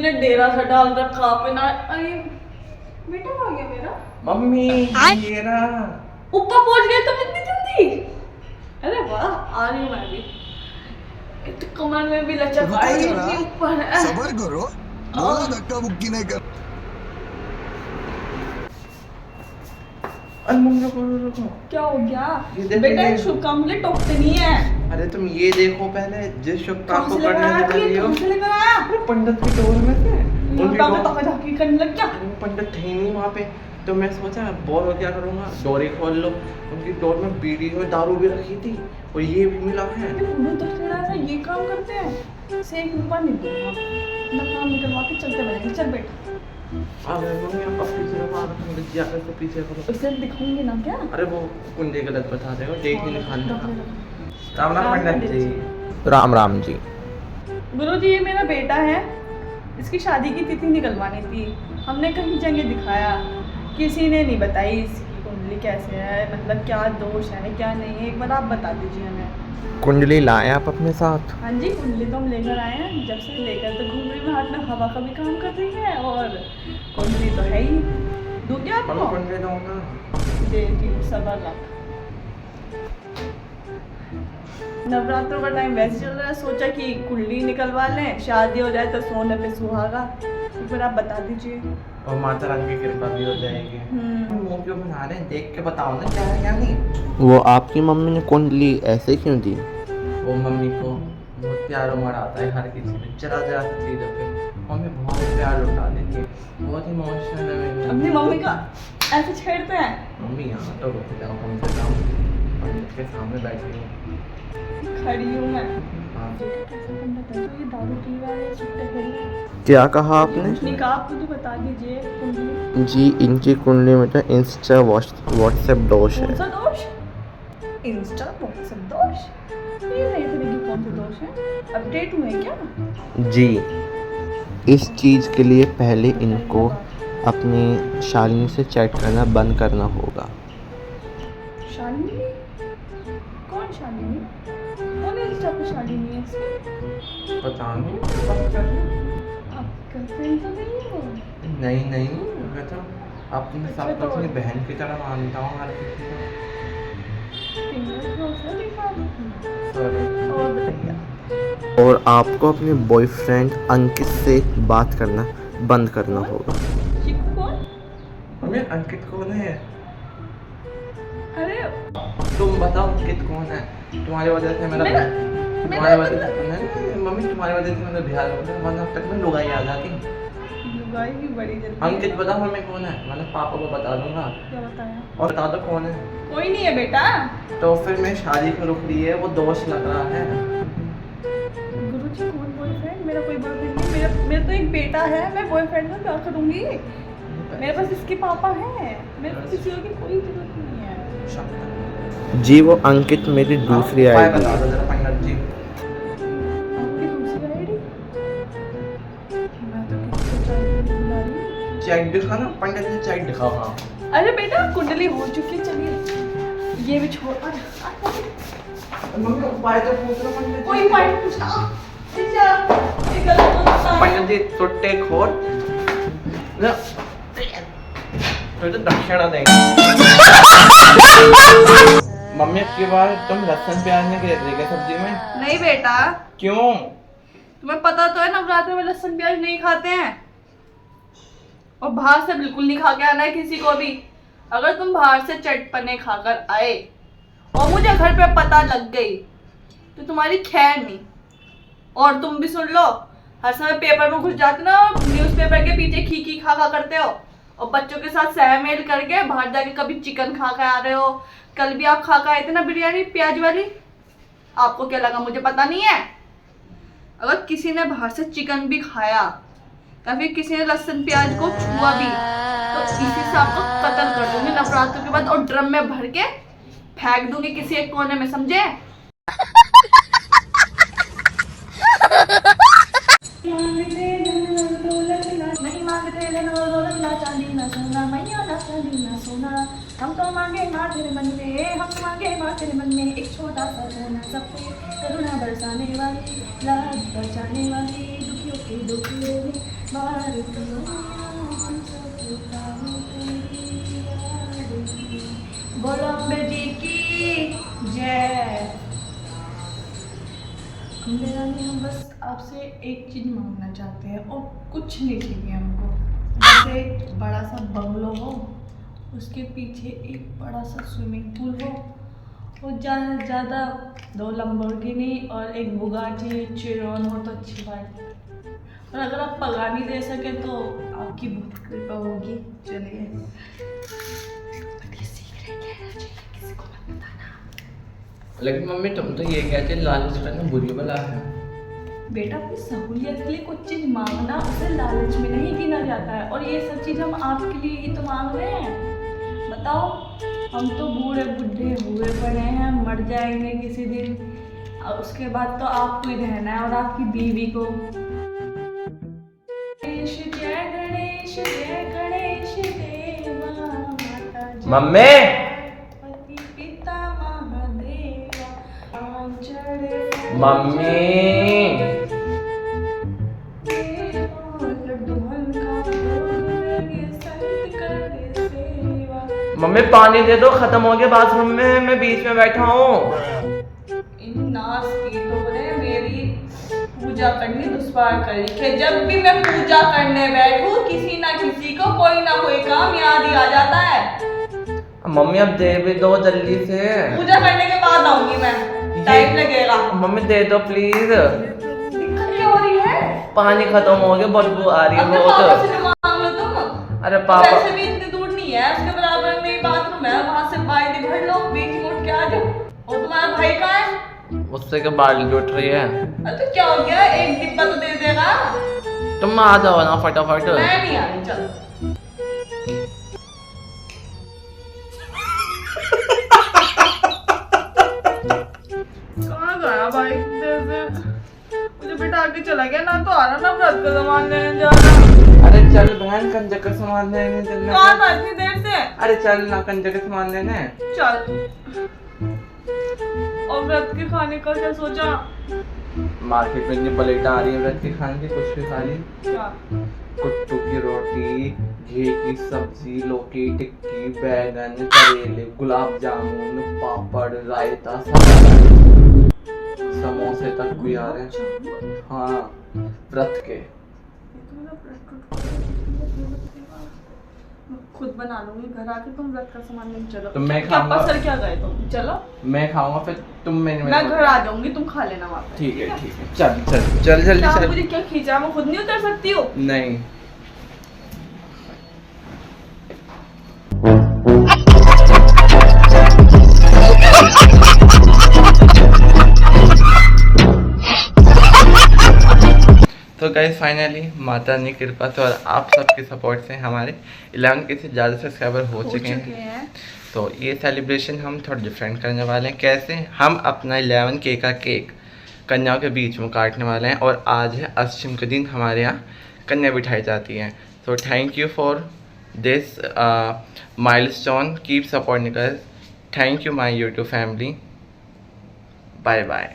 ने डेरा सा डाल रखा अपना। अरे बेटा आ गया मेरा। मम्मी ये रहा। ऊपर पहुंच गए तुम इतनी जल्दी। अरे वाह आ रही हूँ मैं भी। तो कमर में भी लचक आई इतनी ऊपर है। सबर करो, बोला धक्का मुक्की नहीं कर। अरे मम्मी रुको। क्या हो गया ये देखो बेटा? ये। शुभकामनाएं टोकते नहीं है। अरे तुम ये देखो पहले, जिस शुभकाम को कहाँ से करने लेकर जा आया? रही हो। कहाँ से लेकर आया? अरे पंडित की डोर में थे। उनकी यहाँ पे डोर- ताका झाकी करने लग गया। अरे वो पंडित थे ही नहीं वहाँ पे, तो मैं सोचा बोर हो क्या करूँगा, डोरी खोल लो। उनकी डोर में बीड़ी और दारू भी रखी थी और ये भी मिला है। ये तो थोड़ा सा ये काम करते हैं। से एक रुपया नहीं दूंगा अपना काम निकलवा के चलते बनेंगे। चल बेटा अरे मम्मी आप पीछे रखो, पंडित जी आकर तो पीछे करो। उसे दिखाऊंगी ना क्या? अरे वो कुंडली गलत बता रहे हो, देख नहीं दिखाने रख का। ले, रख राम राम राम पंडित पंडित जी। राम राम जी। ले। गुरुजी ये मेरा बेटा है। इसकी शादी की तिथि निकलवानी थी। हमने कहीं जगह दिखाया, किसी ने नहीं बताई इसकी कुंडली कैसे है, मतलब क्या दोष है क्या नहीं है। एक बार आप बता दीजिए हमें। कुंडली लाए आप अपने साथ? हाँ जी कुंडली तो हम लेकर आए हैं। जब से लेकर तो घूम रही हूँ, हाथ में हवा का भी काम कर रही है और कुंडली तो है ही। दूँ क्या आपको? कुंडली दो ना। देती हूँ, सबर रख। नवरात्रों का टाइम वैसे चल रहा है, सोचा कि कुंडली निकलवा लें, शादी हो जाए तो सोने पे सुहागा। एक बार आप बता दीजिए। और माता रानी की कृपा भी हो जाएगी। मुंह क्यों बना रहे हैं, देख के बताओ ना क्या है क्या नहीं। वो आपकी मम्मी ने कुंडली ऐसे क्यों दी? वो मम्मी को बहुत प्यार उमड़ आता है हर किसी में, जरा जरा सी चीज़ों पे मम्मी बहुत प्यार लुटा देती है, बहुत इमोशनल है मेरी अपनी मम्मी का ऐसे छेड़ते हैं। मम्मी। यहाँ तो रुक जाओ, कम से कम पंडित के सामने बैठी हूँ। खड़ी हूँ मैं। हाँ। तो ये दारू पी रहा है, सुट्टे खेल रहा है। क्या कहा आपने? कुछ नहीं कहा, आप मुझे बता दीजिए कुंडली। जी इनकी कुंडली में तो इंस्टा व्हाट्सएप दोष कौन है। सा दोष? इंस्टा व्हाट्सएप दोष? ये नई तरह की कौन से दोष है? अपडेट हुए क्या? जी इस चीज़ के लिए पहले इनको अपनी शालिनी से चैट करना बंद करना होगा। शालिनी? कौन शालिनी? कौन इंस्टा पे शालिनी है इसकी? पता नहीं बात कर रहे हैं। आप गर्लफ्रेंड तो नहीं हो? नहीं मैं तो अपने अच्छा, सबको तो- अपनी बहन की तरह मानता हूँ हर किसी को। फिंगर क्रॉस है दिखा। सॉरी। और बताइए। और आपको अपने बॉयफ्रेंड अंकित से बात करना बंद करना होगा। चिकू कौन? मम्मी अंकित कौन है? अरे तुम बताओ अंकित कौन है? तुम्हारी वजह से मेरा तुम्हारी वजह से नहीं, मम्मी तुम्हारी वजह से मेरा बिहार हो गया, वरना अब तक मैं लुगाई आ जाती। लुगाई की बड़ी जल्दी। अंकित बताओ मम्मी कौन है, मैंने पापा को बता दूंगा। क्या बताया? और बता दो कौन है। कोई नहीं है बेटा। तो फिर मैं शादी को रुक रही है, वो दोष लग रहा है। गुरुजी कौन बॉयफ्रेंड? मेरा कोई बॉयफ्रेंड नहीं। मेरा तो एक बेटा है। मैं बॉयफ्रेंड में क्या करूंगी? मेरे पास इसके पापा हैं। मेरे पास किसी और की कोई जरूरत नहीं है। जी वो अंकित मेरी दूसरी उपाय आईडी बता है। दो जरा पंडित जी। आपकी दूसरी आईडी? मैं तो किसी को चाहिए नहीं बुला रही। चेक दिखा ना पंडित जी, चेक दिखाओ। हाँ अरे बेटा कुंडली हो चुकी है, चलिए ये भी छोड़। मम्मी उपाय तो पूछ लो पंडित जी। कोई पॉइंट पूछा? अच्छा, ये गलत होता है। पंडित जी सुट्टे खोर ना, तो दक्षिणा देंगे। मम्मी अब की बार तुम लहसुन प्याज नहीं गिर रही क्या सब्जी में? नहीं बेटा, क्यों? तुम्हें पता तो है नवरात्र में लहसुन प्याज नहीं खाते हैं और बाहर से बिल्कुल नहीं खा के आना है किसी को भी। अगर तुम बाहर से चटपने खाकर आए और मुझे घर पे पता लग गई तो तुम्हारी खैर नहीं। और तुम भी सुन लो, हर समय पेपर में घुस जाते ना, न्यूज़पेपर के पीछे खी खा करते हो और बच्चों के साथ सहमेल करके बाहर जाके कभी चिकन खा के आ रहे हो। कल भी आप खा के आए थे ना बिरयानी प्याज वाली। आपको क्या लगा मुझे पता नहीं है? अगर किसी ने बाहर से चिकन भी खाया या फिर किसी ने लहसुन प्याज को छुआ भी तो इसी से आपको कत्ल कर दूंगी नवरात्रों के बाद और ड्रम में भर के फेंक दूंगी किसी एक कोने में, समझे? नहीं मांगते धन और दौलत, ना चांदी ना सोना, मैया ना चांदी ना सोना। हम तो मांगे माँ तेरे मन में, हम मांगे माँ तेरे मन में एक छोटा सा कोना, सब पे करुणा बरसाने वाली, रात बचाने वाली, दुखियों बोलो अम्बे जी की जय। अम्बे रानी, हम बस आपसे एक चीज मांगना चाहते हैं और कुछ नहीं चाहिए हमको। जैसे एक बड़ा सा बंगलो हो, उसके पीछे एक बड़ा सा स्विमिंग पूल हो, और ज़्यादा से ज़्यादा 2 लंबोर्गिनी और एक बुगाटी चिरॉन हो तो अच्छी बात है। और अगर आप पगानी दे सके तो आपकी बहुत कृपा होगी। चलिए, किसी को मत बताना। लेकिन मम्मी तुम तो ये कहते लालच करना बुरी बला है। बेटा, अपनी सहूलियत के लिए कुछ चीज़ मांगना उसे लालच में नहीं गिना जाता है, और ये सब चीज़ हम आपके लिए ही तो मांग रहे हैं। बताओ, हम तो बूढ़े बुढ़े हुए पड़े हैं, मर जाएंगे किसी दिन, और उसके बाद तो आपको ही रहना है और आपकी बीवी को। गणेश जय गणेश देवा, माता जय मम्मी! गणपति पिता महादेवा, आंचल मम्मी! मम्मी पानी दे दो, खत्म हो गया बाथरूम में, मैं बीच में बैठा हूँ। इन नास की तो बोले मेरी पूजा करनी दुश्वार करी कि जब भी मैं पूजा करने बैठूं किसी ना किसी को कोई ना कोई काम याद ही आ जाता है। मम्मी अब दे भी दो जल्दी से। पूजा करने के बाद आऊंगी मैं, टाइम लगेगा। मम्मी दे दो प्लीज। दिक्कत क्या हो रही है? पानी खत्म हो गया, बदबू आ रही है अपने पापा बहुत। से मांग लो तुम। अरे पापा, वैसे भी इतनी दूर नहीं है, उसके बराबर में ही बाथरूम है, वहां से बाल्टी भर लो, बीच में उठ के आ जाओ। और तुम्हारा भाई कहाँ है? उससे क्या बाल्टी उठ रही है? अरे तो क्या हो गया, एक डिब्बा तो दे देगा। तुम आ जाओ ना फटाफट। मैं नहीं आ रही, चलो। कहाँ गया भाई देर से? मुझे बिठा के चला गया, ना तो आ रहा ना व्रत का सामान लेने जा रहा। अरे चल बहन, कंजक का सामान लेने चलना। कौन था इतनी देर से? अरे चल ना, कंजक का सामान लेने। चल। और व्रत के खाने का क्या सोचा? मार्केट में इतनी प्लेटें आ रही है व्रत के खाने की, कुछ भी खा ली। क्या? कुट्टू की रोटी, घी की सब्जी, लौकी टिक्की, बैगन, करेले, गुलाब जामुन, पापड़, रायता, सलाद, समोसे तक भी आ रहे हैं। हाँ, व्रत के। खुद बना लूंगी घर आके, तुम व्रत का सामान लेने चलो। तो मैं क्या खाऊंगा। पसर क्या गए तुम? चलो, मैं खाऊंगा फिर तुम मेरे मैं घर आ जाऊंगी, तुम खा लेना वहाँ पे। ठीक है ठीक है, चल चल चल जल्दी क्या चल। मुझे क्या खींचा, मैं खुद नहीं उतर सकती हूँ? नहीं। तो गाइस फाइनली माता की कृपा से और आप सबके सपोर्ट से हमारे 11 के से ज़्यादा सब्सक्राइबर हो चुके हैं। तो ये सेलिब्रेशन हम थोड़ा डिफरेंट करने वाले हैं। कैसे? हम अपना 11 केक का केक कन्याओं के बीच में काटने वाले हैं, और आज है अष्टमी के दिन हमारे यहाँ कन्या बिठाई जाती है। तो thank you for this milestone, keep supporting us. Thank you my YouTube family. Bye bye.